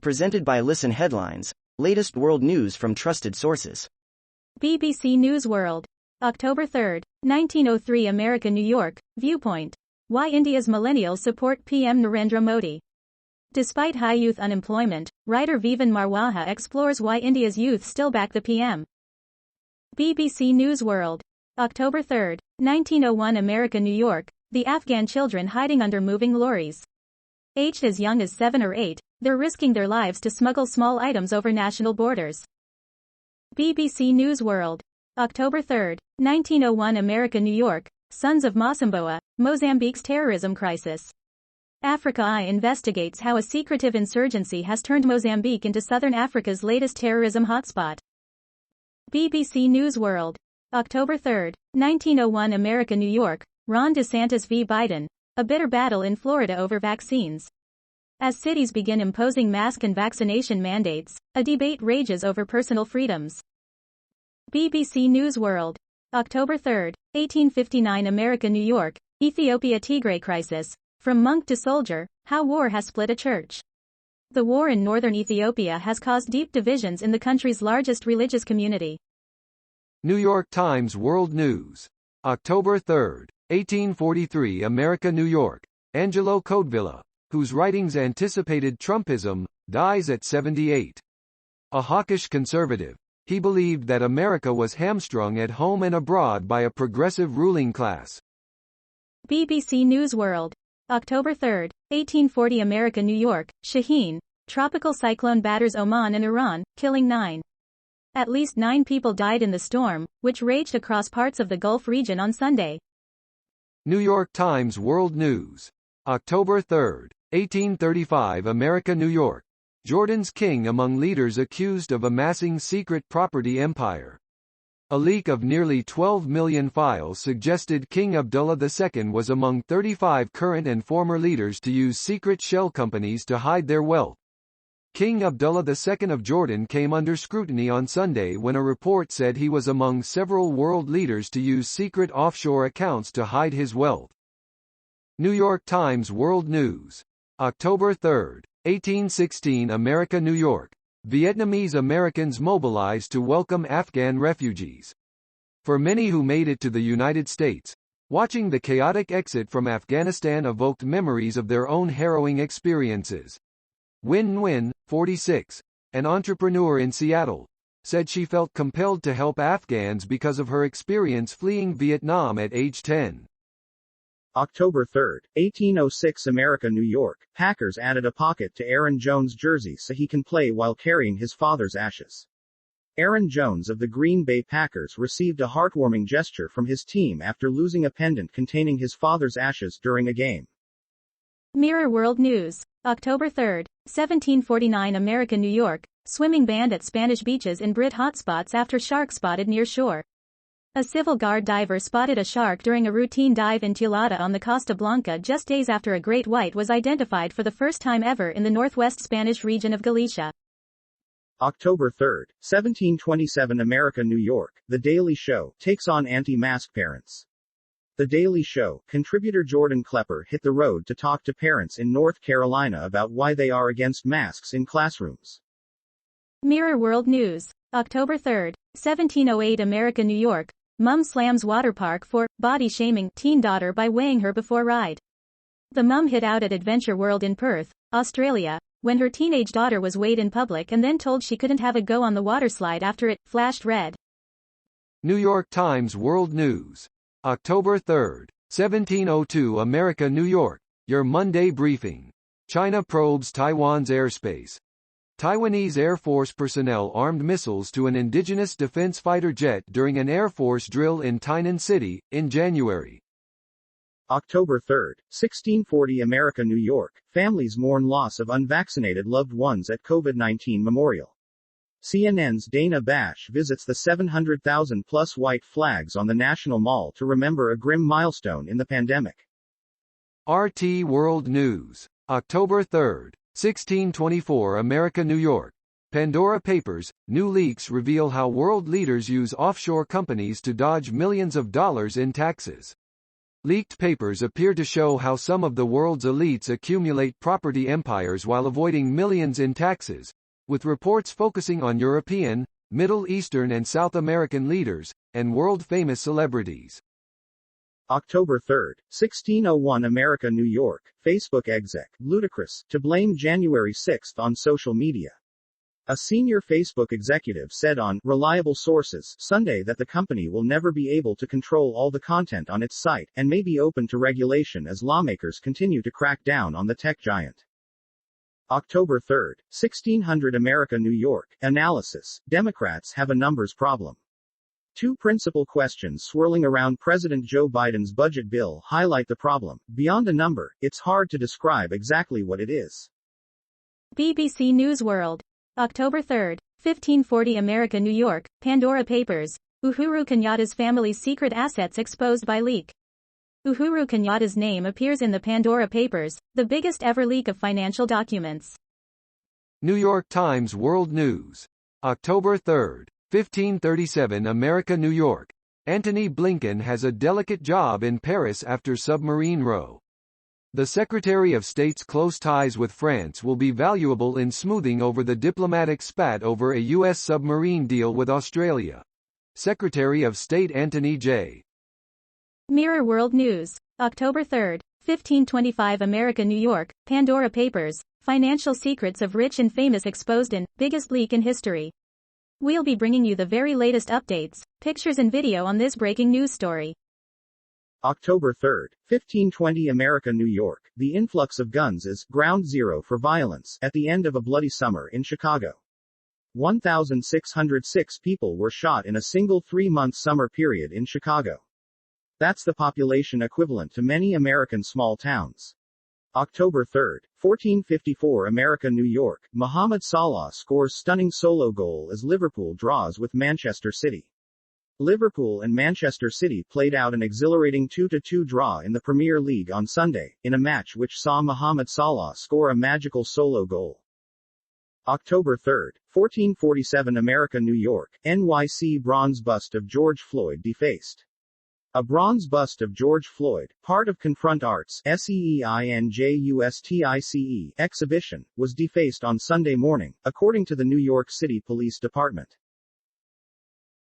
Presented by Listen Headlines, latest world news from trusted sources. BBC News World. October 3, 1903 America, New York, Viewpoint. Why India's millennials support PM Narendra Modi. Despite high youth unemployment, writer Vivan Marwaha explores why India's youth still back the PM. BBC News World. October 3, 1901 America, New York, the Afghan children hiding under moving lorries. Aged as young as 7 or 8, they're risking their lives to smuggle small items over national borders. BBC News World. October 3, 1901 America, New York, sons of Mocímboa, Mozambique's terrorism crisis. Africa Eye investigates how a secretive insurgency has turned Mozambique into southern Africa's latest terrorism hotspot. BBC News World. October 3, 1901 America, New York, Ron DeSantis v. Biden, a bitter battle in Florida over vaccines. As cities begin imposing mask and vaccination mandates, a debate rages over personal freedoms. BBC News World. October 3, 1859 America, New York, Ethiopia Tigray crisis. From monk to soldier, how war has split a church. The war in northern Ethiopia has caused deep divisions in the country's largest religious community. New York Times World News. October 3, 1843 America, New York, Angelo Codevilla, whose writings anticipated Trumpism, dies at 78. A hawkish conservative, he believed that America was hamstrung at home and abroad by a progressive ruling class. BBC News World. October 3, 1840 America, New York, Shaheen, tropical cyclone batters Oman and Iran, killing 9. At least 9 people died in the storm, which raged across parts of the Gulf region on Sunday. New York Times World News. October 3, 1835 America, New York, Jordan's king among leaders accused of amassing secret property empire. A leak of nearly 12 million files suggested King Abdullah II was among 35 current and former leaders to use secret shell companies to hide their wealth. King Abdullah II of Jordan came under scrutiny on Sunday when a report said he was among several world leaders to use secret offshore accounts to hide his wealth. New York Times World News. October 3, 1816 America, New York, Vietnamese Americans mobilized to welcome Afghan refugees. For many who made it to the United States, watching the chaotic exit from Afghanistan evoked memories of their own harrowing experiences. Win Nguyen, 46, an entrepreneur in Seattle, said she felt compelled to help Afghans because of her experience fleeing Vietnam at age 10. October 3, 1806 America, New York, Packers added a pocket to Aaron Jones' jersey so he can play while carrying his father's ashes. Aaron Jones of the Green Bay Packers received a heartwarming gesture from his team after losing a pendant containing his father's ashes during a game. Mirror World News. October 3, 1749 America, New York, swimming banned at Spanish beaches in Brit hotspots after shark spotted near shore. A Civil Guard diver spotted a shark during a routine dive in Tillada on the Costa Blanca just days after a great white was identified for the first time ever in the northwest Spanish region of Galicia. October 3, 1727 America, New York, The Daily Show takes on anti-mask parents. The Daily Show contributor Jordan Klepper hit the road to talk to parents in North Carolina about why they are against masks in classrooms. Mirror World News. October 3, 1708 America, New York, mom slams water park for body shaming teen daughter by weighing her before ride. The mom hit out at Adventure World in Perth, Australia, when her teenage daughter was weighed in public and then told she couldn't have a go on the water slide after it flashed red. New York Times World News. October 3, 1702 America, New York, your Monday briefing. China probes Taiwan's airspace. Taiwanese Air Force personnel armed missiles to an indigenous defense fighter jet during an Air Force drill in Tainan City, in January. October 3, 1640 America, New York, families mourn loss of unvaccinated loved ones at COVID-19 memorial. CNN's Dana Bash visits the 700,000-plus white flags on the National Mall to remember a grim milestone in the pandemic. RT World News. October 3, 1624 America, New York, Pandora Papers, new leaks reveal how world leaders use offshore companies to dodge millions of dollars in taxes. Leaked papers appear to show how some of the world's elites accumulate property empires while avoiding millions in taxes, with reports focusing on European, Middle Eastern and South American leaders, and world-famous celebrities. October 3, 1601 America, New York, Facebook exec, ludicrous, to blame January 6 on social media. A senior Facebook executive said on reliable sources Sunday that the company will never be able to control all the content on its site, and may be open to regulation as lawmakers continue to crack down on the tech giant. October 3, 1600 America, New York, analysis, Democrats have a numbers problem. Two principal questions swirling around President Joe Biden's budget bill highlight the problem. Beyond a number, it's hard to describe exactly what it is. BBC News World. October 3, 1540 America, New York, Pandora Papers. Uhuru Kenyatta's family's secret assets exposed by leak. Uhuru Kenyatta's name appears in the Pandora Papers, the biggest ever leak of financial documents. New York Times World News. October 3, 1537 America, New York. Antony Blinken has a delicate job in Paris after submarine row. The Secretary of State's close ties with France will be valuable in smoothing over the diplomatic spat over a U.S. submarine deal with Australia. Secretary of State Anthony J. Mirror World News. October 3, 1525 America, New York, Pandora Papers. Financial secrets of rich and famous exposed in biggest leak in history. We'll be bringing you the very latest updates, pictures and video on this breaking news story. October 3, 1520 America, New York. The influx of guns is ground zero for violence at the end of a bloody summer in Chicago. 1,606 people were shot in a single 3-month summer period in Chicago. That's the population equivalent to many American small towns. October 3, 1454 America, New York. Mohamed Salah scores stunning solo goal as Liverpool draws with Manchester City. Liverpool and Manchester City played out an exhilarating 2-2 draw in the Premier League on Sunday, in a match which saw Mohamed Salah score a magical solo goal. October 3, 1447 America, New York. NYC bronze bust of George Floyd defaced. A bronze bust of George Floyd, part of Confront Arts' SEINJUSTICE exhibition, was defaced on Sunday morning, according to the New York City Police Department.